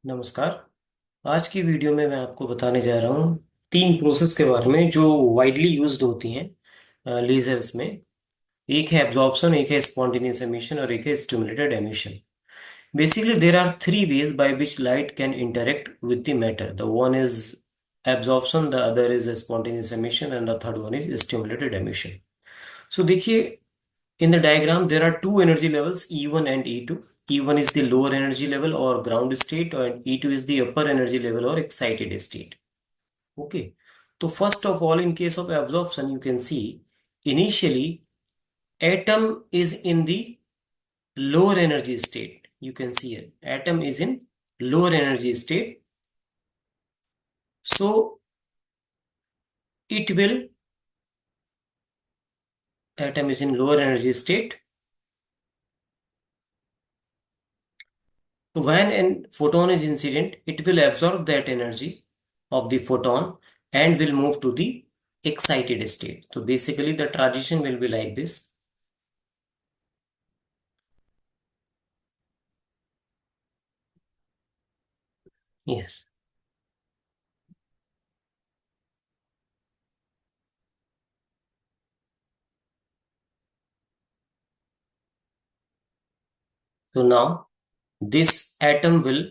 नमस्कार। आज की वीडियो में मैं आपको बताने जा रहा हूँ तीन प्रोसेस के बारे में जो वाइडली यूज्ड होती हैं लेजर्स में। एक है एब्जॉर्प्शन, एक है स्पॉन्टेनियस एमिशन और एक है stimulated emission. Basically there are three ways by which light can interact with the matter. The one is absorption, the other is spontaneous emission and the third one is stimulated emission. So देखिए, in the diagram, there are two energy levels, E1 and E2. E1 is the lower energy level or ground state, and E2 is the upper energy level or excited state. Okay. So first of all, in case of absorption, you can see initially atom is in the lower energy state. You can see here, atom is in lower energy state. So it will, atom is in lower energy state. So when a photon is incident, it will absorb that energy of the photon and will move to the excited state. So basically the transition will be like this. Yes. So now this atom will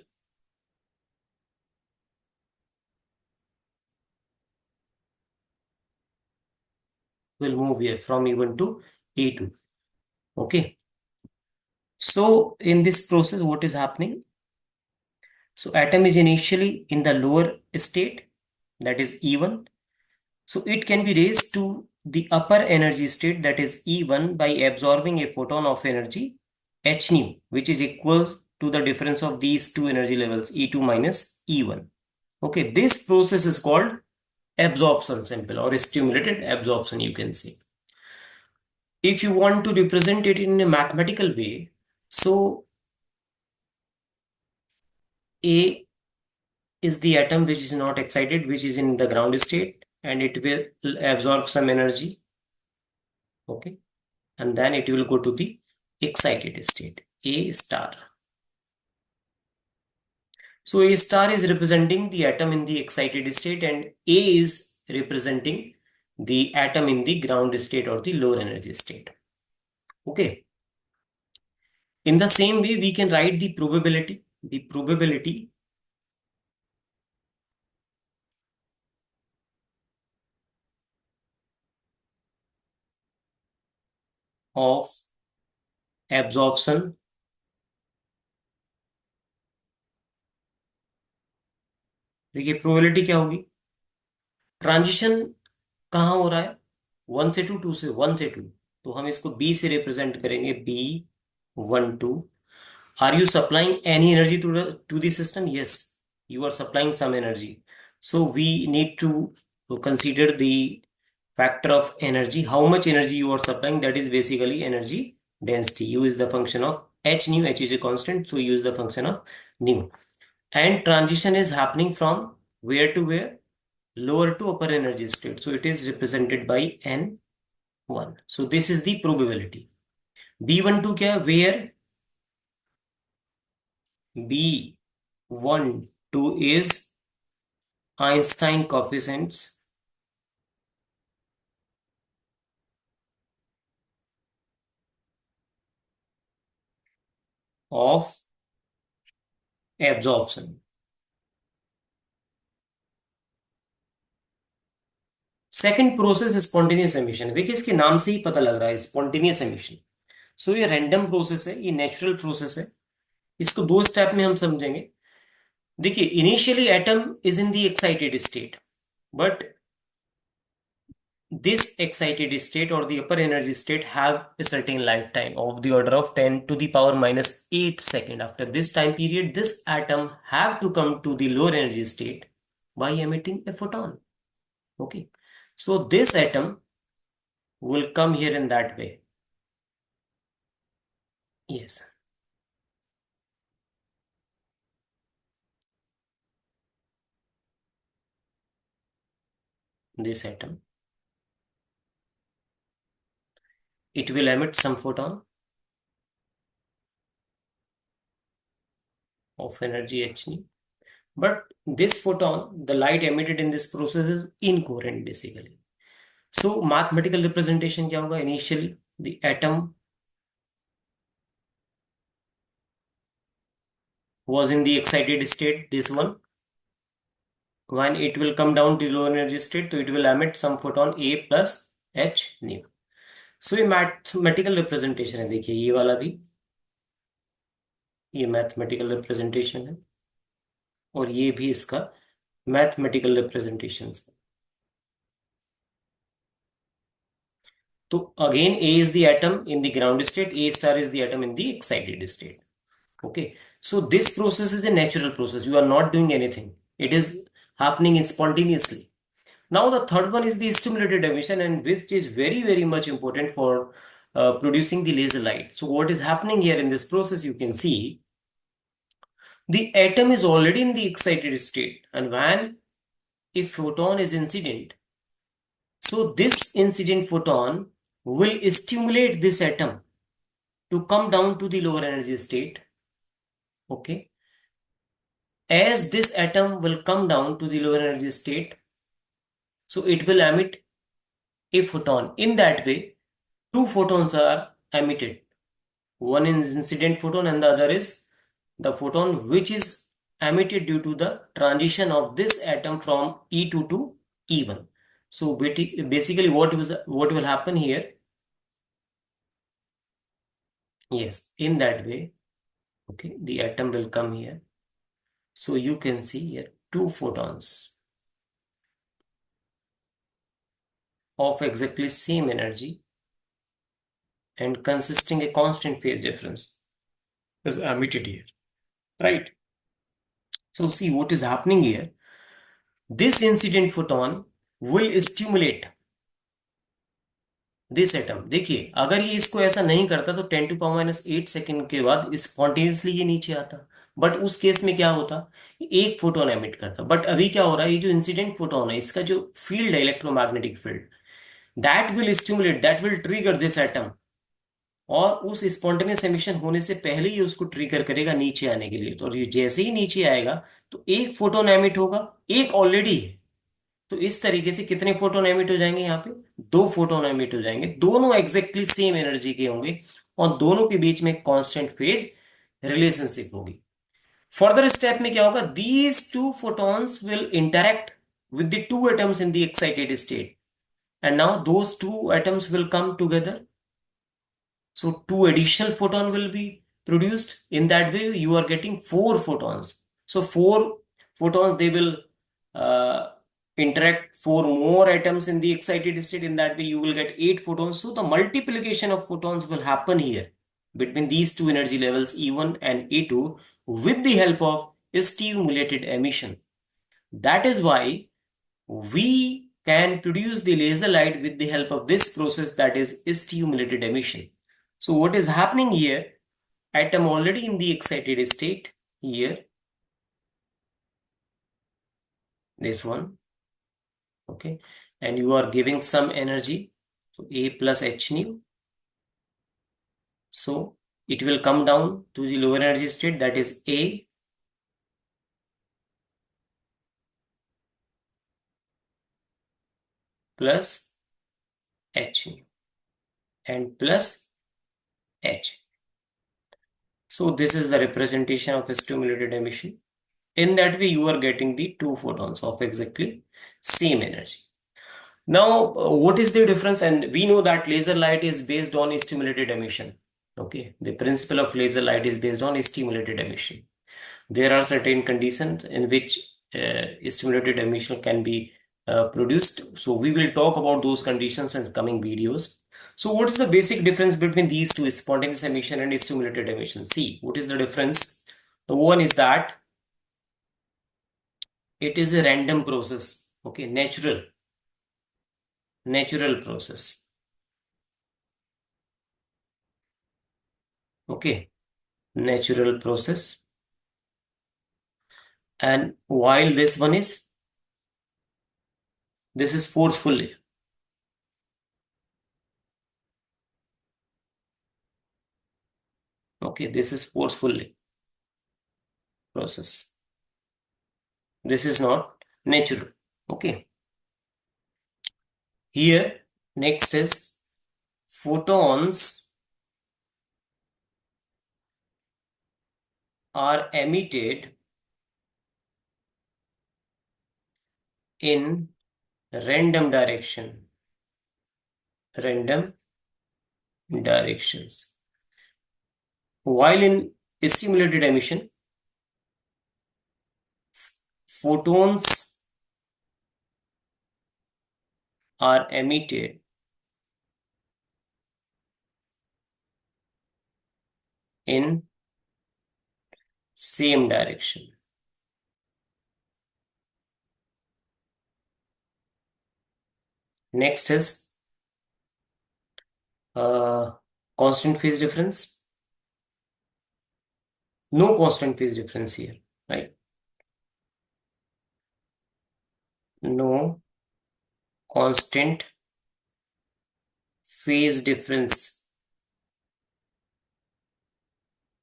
move here from E1 to E2. Okay. So in this process, what is happening? So atom is initially in the lower state, that is E1. So it can be raised to the upper energy state, that is E1, by absorbing a photon of energy h nu, which is equal to the difference of these two energy levels, E2 minus E1. Okay, this process is called absorption simple or stimulated absorption, you can say. If you want to represent it in a mathematical way, so A is the atom which is not excited, which is in the ground state, and it will absorb some energy. Okay, and then it will go to the excited state, A star. So A star is representing the atom in the excited state and A is representing the atom in the ground state or the lower energy state. Okay. In the same way, we can write the probability of absorption. देखिए probability क्या होगी, transition कहाँ हो रहा है, one से two, two से one से टू, तो हम इसको बी से रिप्रेजेंट करेंगे, B one two. Are you supplying any energy to the system? Yes, you are supplying some energy. So we need to consider the factor of energy. How much energy you are supplying? That is basically energy density. U is the function of h nu. H is a constant, so U is the function of nu. And transition is happening from where to where? Lower to upper energy state. So it is represented by n1. So this is the probability. B12 क्या है? Where B12 is Einstein coefficients of absorption. Second process spontaneous emission. देखिए इसके नाम से ही पता लग रहा है स्पॉन्टेनियस एमिशन. सो ये रैंडम प्रोसेस है, ये नेचुरल प्रोसेस है. इसको दो स्टेप में हम समझेंगे. देखिए initially atom is in the excited state, but this excited state or the upper energy state have a certain lifetime of the order of 10 to the power minus 8 second. After this time period, this atom have to come to the lower energy state by emitting a photon. Okay, so this atom will come here in that way. Yes, this atom, it will emit some photon of energy h nu. but this photon, the light emitted in this process is incoherent basically. So mathematical representation क्या होगा? Initially the atom was in the excited state, this one. When it will come down to low energy state, so it will emit some photon A plus H nu. So ये mathematical representation है, देखिए ये वाला भी, ये mathematical representation है और ये भी इसका मैथमेटिकल रिप्रेजेंटेशन है. तो again A is the atom in the ground state, A star is the atom in the excited state. Okay, so this process is a natural process. You are not doing anything. It is happening spontaneously. Now the third one is the stimulated emission, and which is very very much important for producing the laser light. So what is happening here in this process? You can see the atom is already in the excited state, and when a photon is incident, so this incident photon will stimulate this atom to come down to the lower energy state. Okay, as this atom will come down to the lower energy state, so it will emit a photon. In that way, two photons are emitted. One is incident photon and the other is the photon which is emitted due to the transition of this atom from E2 to E1. So basically what will happen here? Yes, in that way, okay, the atom will come here. So you can see here two photons of exactly same energy and consisting a constant phase difference is emitted here, right? So see what is happening here. This incident photon will stimulate this atom. देखिए अगर ये इसको ऐसा नहीं करता तो 10⁻⁸ के बाद स्पॉन्टेनियसली ये नीचे आता, बट उस केस में क्या होता, एक फोटोन एमिट करता. बट अभी क्या हो रहा है, ये जो इंसिडेंट फोटोन है इसका जो फील्ड है, electromagnetic field, that will stimulate, that will trigger this atom, और उस स्पॉन्टेनियस एमिशन होने से पहले ही उसको ट्रिगर करेगा नीचे आने के लिए. तो और ये जैसे ही नीचे आएगा तो एक फोटोन एमिट होगा, एक ऑलरेडी है. तो इस तरीके से कितने फोटोन एमिट हो जाएंगे यहाँ पे? दो फोटोन एमिट हो जाएंगे, दोनों एग्जैक्टली सेम एनर्जी के होंगे और दोनों के बीच में कांस्टेंट फेज रिलेशनशिप होगी. फर्दर स्टेप में क्या होगा, these two photons will interact with the two atoms in the excited state, and now those two atoms will come together. So two additional photon will be produced. In that way, you are getting four photons. So four photons, they will uh, interact four more atoms in the excited state. In that way, you will get eight photons. So the multiplication of photons will happen here between these two energy levels, E1 and E2, with the help of stimulated emission. That is why we can produce the laser light with the help of this process, that is stimulated emission. So what is happening here, atom already in the excited state here, this one, okay, and you are giving some energy, so A plus H nu. So it will come down to the lower energy state, that is A plus H nu and plus H. So this is the representation of a stimulated emission. In that way, you are getting the two photons of exactly same energy. Now, what is the difference? And we know that laser light is based on stimulated emission. Okay, the principle of laser light is based on stimulated emission. There are certain conditions in which stimulated emission can be produced. So we will talk about those conditions in coming videos. So what is the basic difference between these two, spontaneous emission and stimulated emission? See, what is the difference? The one is that it is a random process. Okay, natural process. Okay, natural process. And while this is forcefully. Okay, this is forcefully process. This is not natural. Okay. Here, next is photons are emitted in random direction. Random directions. While in stimulated emission, photons are emitted in same direction. Next is uh, constant phase difference. No constant phase difference here, right? No constant phase difference.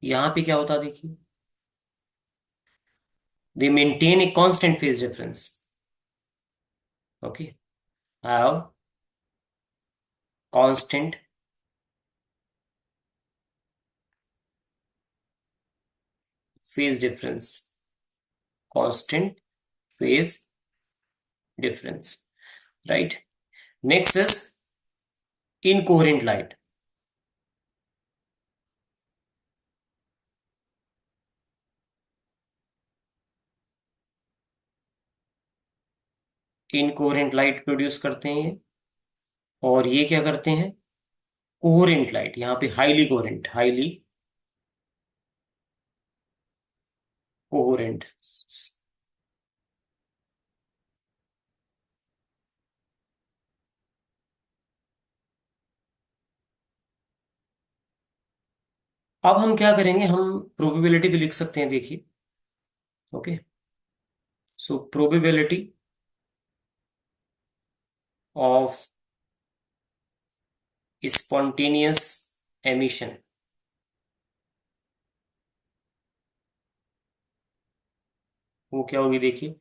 यहां पे क्या होता है देखिए, they maintain a constant phase difference. Okay, have constant phase difference. Constant phase difference, right? Next is incoherent light. Incoherent light produce करते हैं ये, और ये क्या करते हैं, कोहेरेंट लाइट, यहाँ पे हाईली कोहेरेंट, हाईली कोहेरेंट। अब हम क्या करेंगे, हम प्रोबेबिलिटी भी लिख सकते हैं, देखिए। Okay, so probability of spontaneous emission, वो क्या होगी देखिए,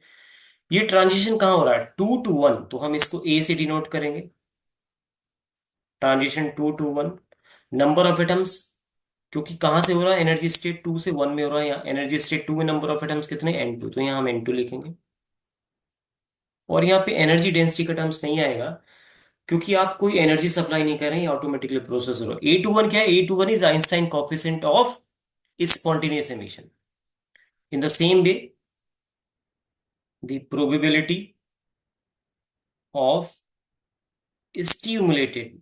ये ट्रांजिशन कहाँ हो रहा है, 2 to 1, तो हम इसको ए से डिनोट करेंगे, transition 2 to 1। Number of atoms, क्योंकि कहाँ से हो रहा है, एनर्जी स्टेट 2 से 1 में हो रहा है, यहाँ एनर्जी स्टेट 2 में नंबर ऑफ एटम्स कितने, N2, तो यहाँ हम N2 लिखेंगे। और यहाँ पे एनर्जी डेंसिटी का टर्म्स नहीं आएगा, क्योंकि आप कोई एनर्जी सप्लाई नहीं कर रहे हैं, ऑटोमेटिकली प्रोसेस हो रहा है। A21 क्या है, A21 is Einstein coefficient of spontaneous emission. In the same way, the probability of stimulated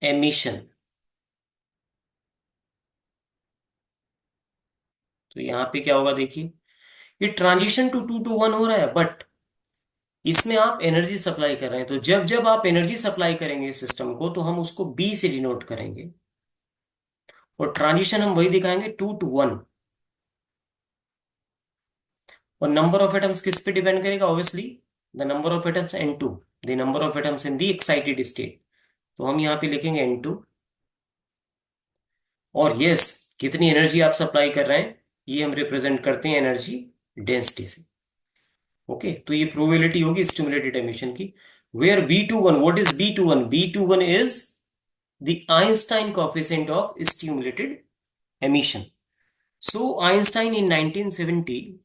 emission, तो यहाँ पे क्या होगा देखिए, ये ट्रांजिशन टू 2 to 1 हो रहा है, बट इसमें आप एनर्जी सप्लाई कर रहे हैं, तो जब जब आप एनर्जी सप्लाई करेंगे सिस्टम को, तो हम उसको बी से डिनोट करेंगे, और ट्रांजिशन हम वही दिखाएंगे 2 to 1। और नंबर ऑफ एटम्स किस पे डिपेंड करेगा, obviously the number of atoms N2, the number of atoms in the excited state, तो हम यहाँ पे लिखेंगे N2। और यस, कितनी एनर्जी आप सप्लाई कर रहे हैं, ये हम रिप्रेजेंट करते हैं एनर्जी डेंसिटी से। ओके, तो ये प्रोबेबिलिटी होगी स्टिमुलेटेड एमिशन की। Where B21, what is B21, B21 is the Einstein coefficient of stimulated emission. So Einstein in 1970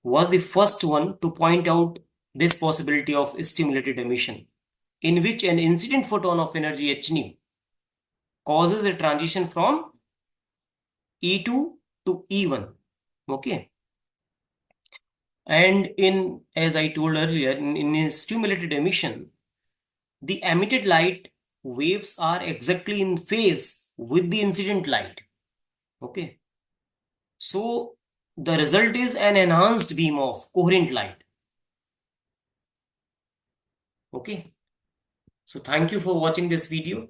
was the first one to point out this possibility of stimulated emission, in which an incident photon of energy h nu causes a transition from E2 to E1. Okay, and in, as I told earlier, in stimulated emission, the emitted light waves are exactly in phase with the incident light. Okay, so the result is an enhanced beam of coherent light. Okay, so thank you for watching this video.